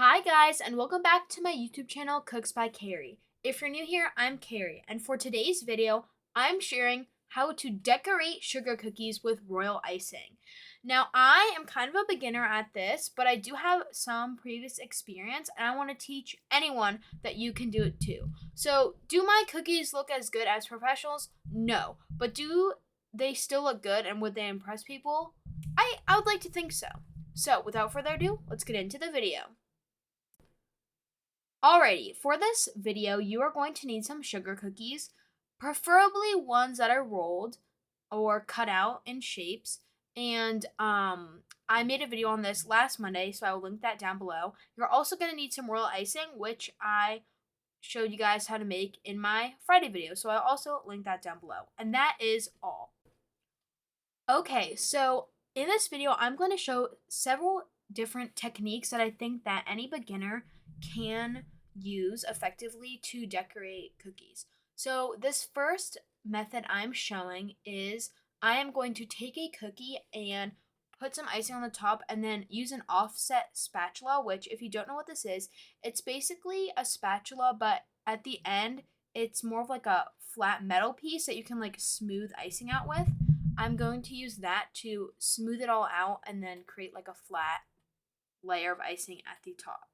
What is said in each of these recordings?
Hi guys, and welcome back to my YouTube channel, Cooks by Carrie. If you're new here, I'm Carrie, and for today's video, I'm sharing how to decorate sugar cookies with royal icing. Now, I am kind of a beginner at this, but I do have some previous experience, and I want to teach anyone that you can do it too. So, do my cookies look as good as professionals? No, but do they still look good, and would they impress people? I would like to think so. So, without further ado, let's get into the video. Alrighty, for this video, you are going to need some sugar cookies, preferably ones that are rolled or cut out in shapes. And I made a video on this last Monday, so I will link that down below. You're also going to need some royal icing, which I showed you guys how to make in my Friday video, so I'll also link that down below. And that is all. Okay, so in this video, I'm going to show several different techniques that I think that any beginner can use effectively to decorate cookies. So this first method I'm showing is I am going to take a cookie and put some icing on the top and then use an offset spatula, which if you don't know what this is, it's basically a spatula, but at the end, it's more of like a flat metal piece that you can like smooth icing out with. I'm going to use that to smooth it all out and then create like a flat layer of icing at the top.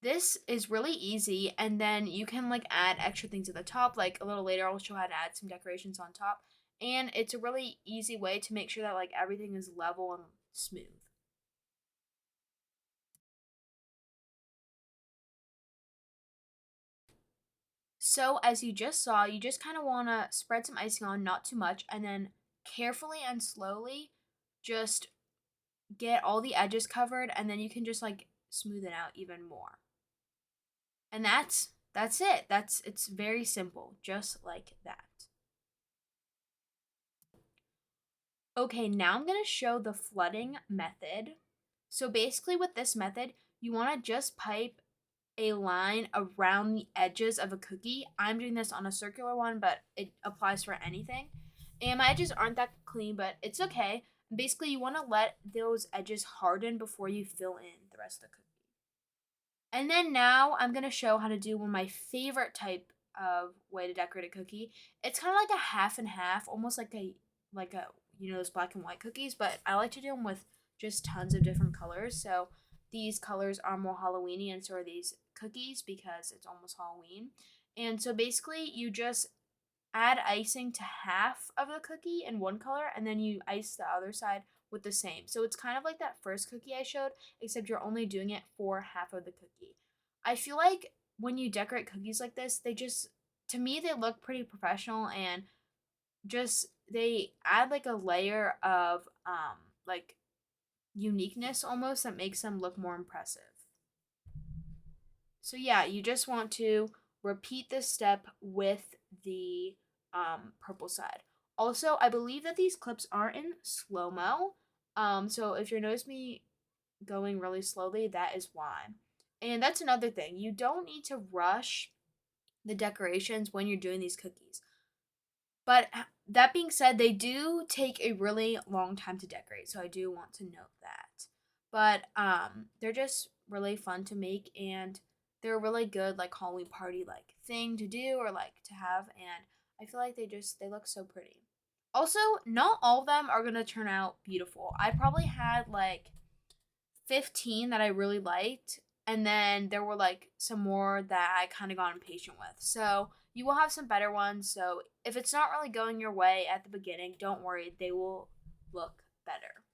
This is really easy, and then you can like add extra things at the top. Like a little later I'll show how to add some decorations on top, and it's a really easy way to make sure that like everything is level and smooth. So as you just saw, you just kind of want to spread some icing on, not too much, and then carefully and slowly just get all the edges covered, and then you can just like smooth it out even more. And that's it. It's very simple, just like that. Okay, now I'm going to show the flooding method. So basically with this method, you want to just pipe a line around the edges of a cookie. I'm doing this on a circular one, but it applies for anything. And my edges aren't that clean, but it's okay. Basically, you want to let those edges harden before you fill in the rest of the cookie. And then now I'm going to show how to do one of my favorite type of way to decorate a cookie. It's kind of like a half and half, almost like a those black and white cookies, but I like to do them with just tons of different colors. So these colors are more Halloweeny, and so are these cookies because it's almost Halloween. And so basically you just add icing to half of the cookie in one color, and then you ice the other side with the same. So it's kind of like that first cookie I showed, except you're only doing it for half of the cookie. I feel like when you decorate cookies like this, to me, they look pretty professional, and just they add like a layer of like uniqueness almost that makes them look more impressive. So yeah, you just want to repeat this step with the purple side. Also, I believe that these clips are in slow-mo. So if you notice me going really slowly, that is why. And that's another thing. You don't need to rush the decorations when you're doing these cookies. But that being said, they do take a really long time to decorate, so I do want to note that. But they're just really fun to make, and they're a really good like Halloween party like thing to do or like to have, and I feel like they look so pretty. Also, not all of them are gonna turn out beautiful. I probably had like 15 that I really liked, and then there were like some more that I kind of got impatient with. So you will have some better ones. So if it's not really going your way at the beginning, don't worry, they will look better.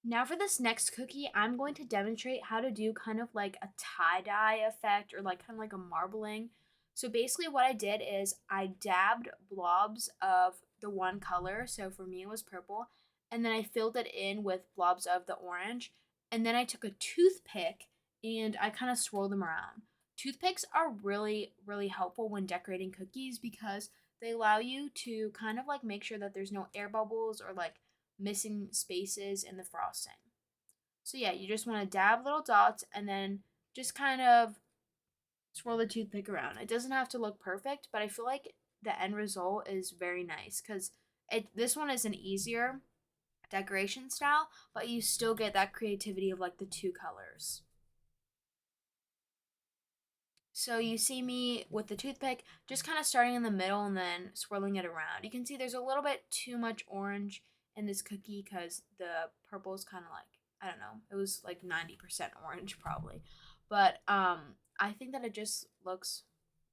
Now for this next cookie, I'm going to demonstrate how to do kind of like a tie-dye effect or like kind of like a marbling. So basically what I did is I dabbed blobs of the one color. So for me it was purple. And then I filled it in with blobs of the orange. And then I took a toothpick and I kind of swirled them around. Toothpicks are really, really helpful when decorating cookies because they allow you to kind of like make sure that there's no air bubbles or like missing spaces in the frosting. So yeah, you just want to dab little dots and then just kind of swirl the toothpick around. It doesn't have to look perfect, but I feel like the end result is very nice because this one is an easier decoration style, but you still get that creativity of like the two colors. So you see me with the toothpick just kind of starting in the middle and then swirling it around. You can see there's a little bit too much orange in this cookie because the purple is kind of like, I don't know, it was like 90% orange probably. But I think that it just looks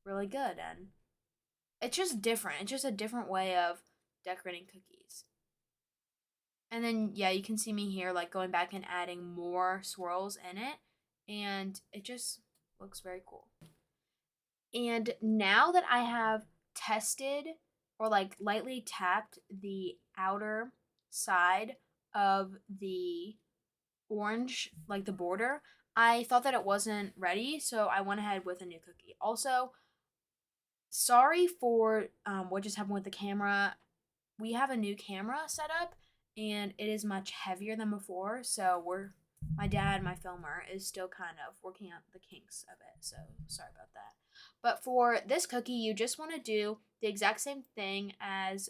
really good and it's just different. It's just a different way of decorating cookies. And then yeah, you can see me here like going back and adding more swirls in it and it just looks very cool. And now that I have tested or like lightly tapped the outer side of the orange, like the border, I thought that it wasn't ready, so I went ahead with a new cookie. Also, sorry for what just happened with the camera. We have a new camera set up and it is much heavier than before, so my dad, my filmer, is still kind of working out the kinks of it, so sorry about that. But for this cookie, you just want to do the exact same thing as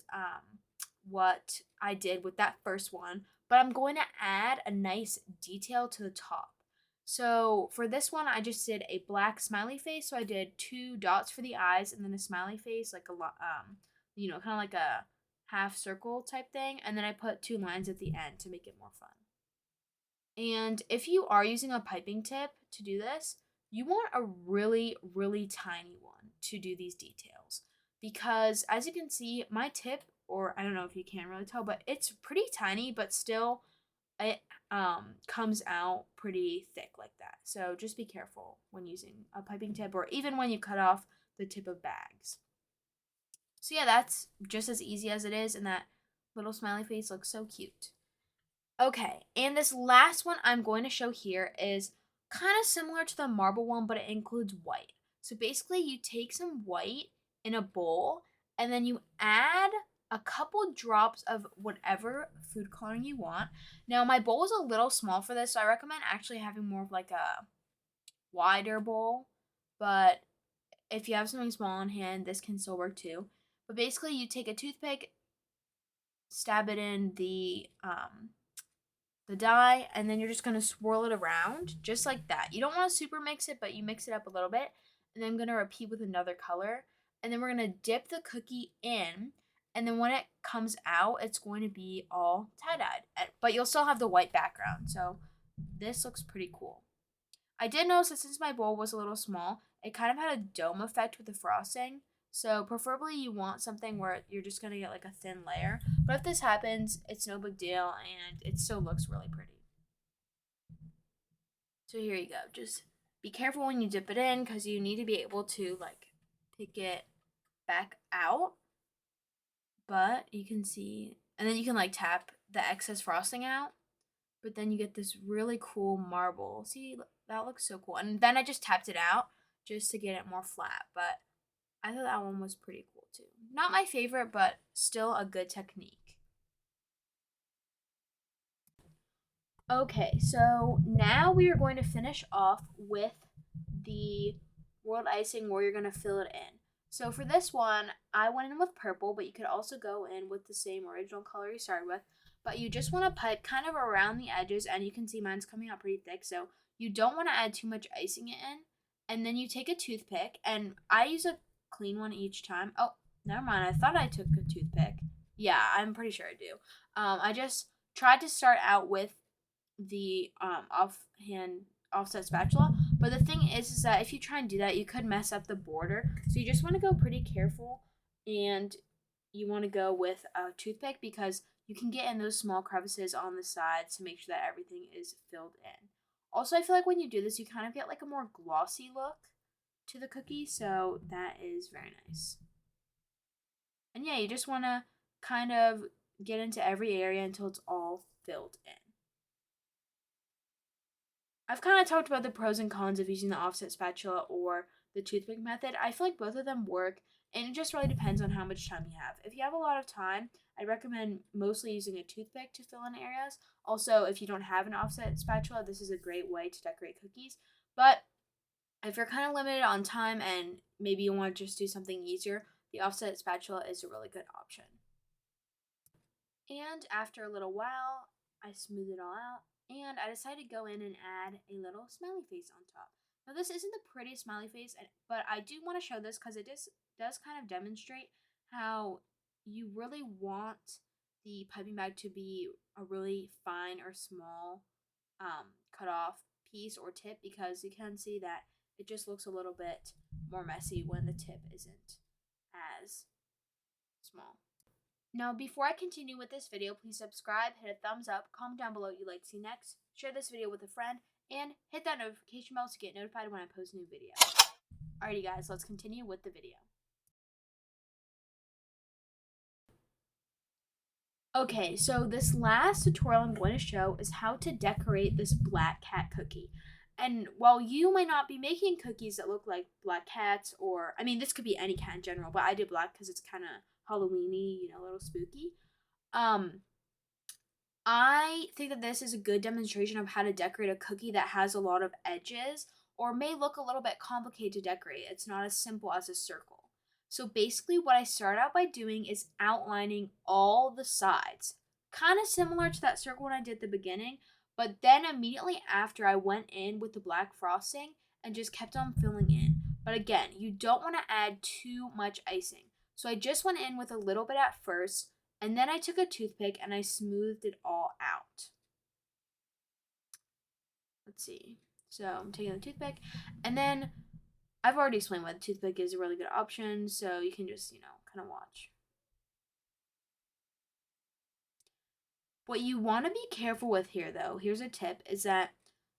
what I did with that first one, but I'm going to add a nice detail to the top. So for this one, I just did a black smiley face. So I did 2 dots for the eyes and then a smiley face, like kind of like a half circle type thing. And then I put 2 lines at the end to make it more fun. And if you are using a piping tip to do this, you want a really, really tiny one to do these details. Because as you can see, my tip, or I don't know if you can really tell, but it's pretty tiny, but still it comes out pretty thick like that. So just be careful when using a piping tip or even when you cut off the tip of bags. So yeah, that's just as easy as it is, and that little smiley face looks so cute. Okay, and this last one I'm going to show here is kind of similar to the marble one, but it includes white. So basically, you take some white in a bowl, and then you add a couple drops of whatever food coloring you want. Now, my bowl is a little small for this, so I recommend actually having more of like a wider bowl. But if you have something small on hand, this can still work too. But basically, you take a toothpick, stab it in the dye, and then you're just gonna swirl it around just like that. You don't want to super mix it, but you mix it up a little bit. And then I'm gonna repeat with another color, and then we're gonna dip the cookie in, and then when it comes out, it's going to be all tie-dyed, but you'll still have the white background. So this looks pretty cool. I did notice that since my bowl was a little small, it kind of had a dome effect with the frosting. So preferably you want something where you're just going to get like a thin layer. But if this happens, it's no big deal and it still looks really pretty. So here you go. Just be careful when you dip it in because you need to be able to like pick it back out. But you can see, and then you can like tap the excess frosting out. But then you get this really cool marble. See, that looks so cool. And then I just tapped it out just to get it more flat. But I thought that one was pretty cool too. Not my favorite, but still a good technique. Okay, so now we are going to finish off with the world icing where you're going to fill it in. So for this one, I went in with purple, but you could also go in with the same original color you started with. But you just want to pipe kind of around the edges, and you can see mine's coming out pretty thick, so you don't want to add too much icing in. And then you take a toothpick, and I use a clean one each time. Oh, never mind. I thought I took a toothpick. Yeah, I'm pretty sure I do. I just tried to start out with the offset spatula, but the thing is that if you try and do that, you could mess up the border. So you just want to go pretty careful, and you want to go with a toothpick because you can get in those small crevices on the sides to make sure that everything is filled in. Also, I feel like when you do this, you kind of get like a more glossy look to the cookie, so that is very nice. And yeah, you just want to kind of get into every area until it's all filled in. I've kind of talked about the pros and cons of using the offset spatula or the toothpick method. I feel like both of them work, and it just really depends on how much time you have. If you have a lot of time, I'd recommend mostly using a toothpick to fill in areas. Also, if you don't have an offset spatula, this is a great way to decorate cookies. But if you're kind of limited on time and maybe you want to just do something easier, the offset spatula is a really good option. And after a little while, I smoothed it all out, and I decided to go in and add a little smiley face on top. Now, this isn't the prettiest smiley face, but I do want to show this because does kind of demonstrate how you really want the piping bag to be a really fine or small cut off piece or tip, because you can see that it just looks a little bit more messy when the tip isn't as small. Now, before I continue with this video, please subscribe, hit a thumbs up, comment down below what you'd like to see next, share this video with a friend, and hit that notification bell to get notified when I post a new video. Alrighty guys, let's continue with the video. Okay, so this last tutorial I'm going to show is how to decorate this black cat cookie. And while you might not be making cookies that look like black cats, or, I mean, this could be any cat in general, but I did black because it's kind of Halloween-y, a little spooky. I think that this is a good demonstration of how to decorate a cookie that has a lot of edges or may look a little bit complicated to decorate. It's not as simple as a circle. So basically what I start out by doing is outlining all the sides. Kind of similar to that circle when I did at the beginning, but then immediately after I went in with the black frosting and just kept on filling in. But again, you don't want to add too much icing. So I just went in with a little bit at first, and then I took a toothpick and I smoothed it all out. Let's see. So I'm taking the toothpick, and then I've already explained why the toothpick is a really good option, so you can just, kind of watch. What you want to be careful with here, though, here's a tip, is that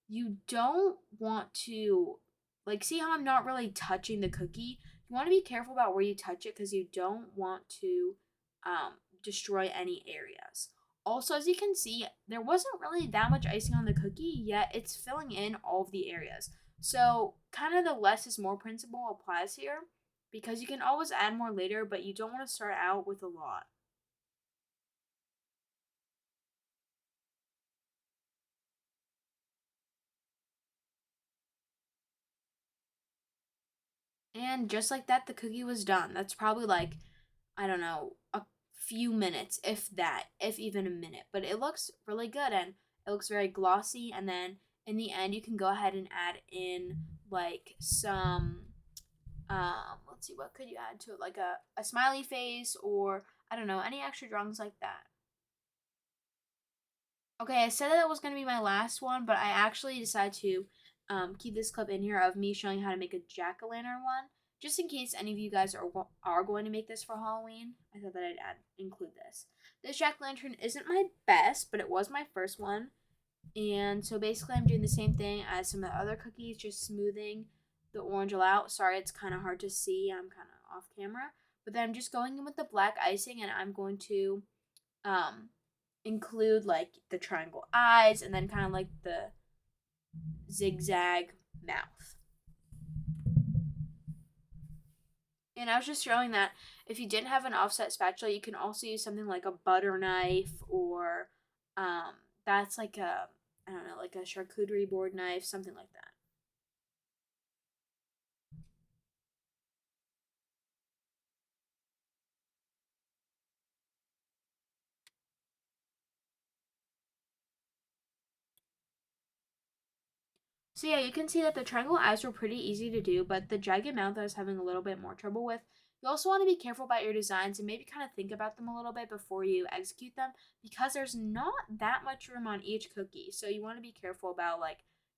you don't want to, see how I'm not really touching the cookie? You want to be careful about where you touch it because you don't want to destroy any areas. Also, as you can see, there wasn't really that much icing on the cookie, yet it's filling in all of the areas. So kind of the less is more principle applies here, because you can always add more later, but you don't want to start out with a lot. And just like that, the cookie was done. That's probably I don't know, a few minutes, if that, if even a minute. But it looks really good and it looks very glossy. And then in the end, you can go ahead and add in some, let's see, what could you add to it? Like a smiley face, or I don't know, any extra drawings like that. Okay, I said that was going to be my last one, but I actually decided to keep this clip in here of me showing how to make a jack-o'-lantern one, just in case any of you guys are going to make this for Halloween. I thought that I'd include this. This jack-o'-lantern isn't my best, but it was my first one. And so basically I'm doing the same thing as some of the other cookies, just smoothing the orange all out. Sorry, it's kind of hard to see. I'm kind of off camera. But then I'm just going in with the black icing, and I'm going to include the triangle eyes and then kind of the zigzag mouth. And I was just showing that if you didn't have an offset spatula, you can also use something like a butter knife, or that's I don't know, like a charcuterie board knife, something like that. So yeah, you can see that the triangle eyes were pretty easy to do, but the jagged mouth I was having a little bit more trouble with. You also want to be careful about your designs and maybe kind of think about them a little bit before you execute them, because there's not that much room on each cookie. So you want to be careful about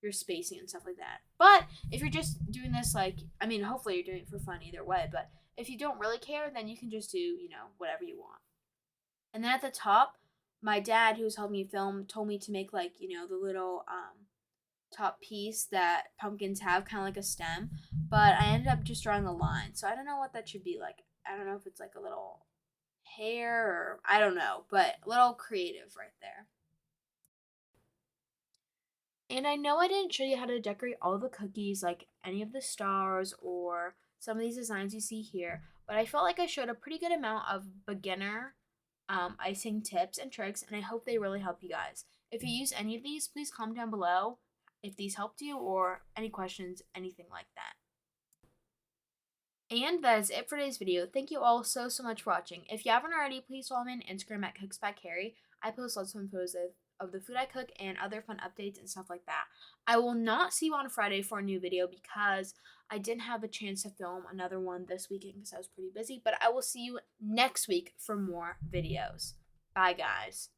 your spacing and stuff like that. But if you're just doing this I mean, hopefully you're doing it for fun either way, but if you don't really care, then you can just do, whatever you want. And then at the top, my dad, who was helping me film, told me to make the little top piece that pumpkins have, kind of like a stem, but I ended up just drawing a line. So I don't know what that should be like. I don't know if it's like a little hair, or I don't know, but a little creative right there. And I know I didn't show you how to decorate all the cookies, like any of the stars or some of these designs you see here, but I felt like I showed a pretty good amount of beginner icing tips and tricks, and I hope they really help you guys. If you use any of these, please comment down below if these helped you, or any questions, anything like that. And that is it for today's video. Thank you all so much for watching. If you haven't already, please follow me on Instagram at Cooks by Carrie. I post lots of fun photos of the food I cook and other fun updates and stuff like that. I will not see you on Friday for a new video because I didn't have a chance to film another one this weekend because I was pretty busy. But I will see you next week for more videos. Bye, guys.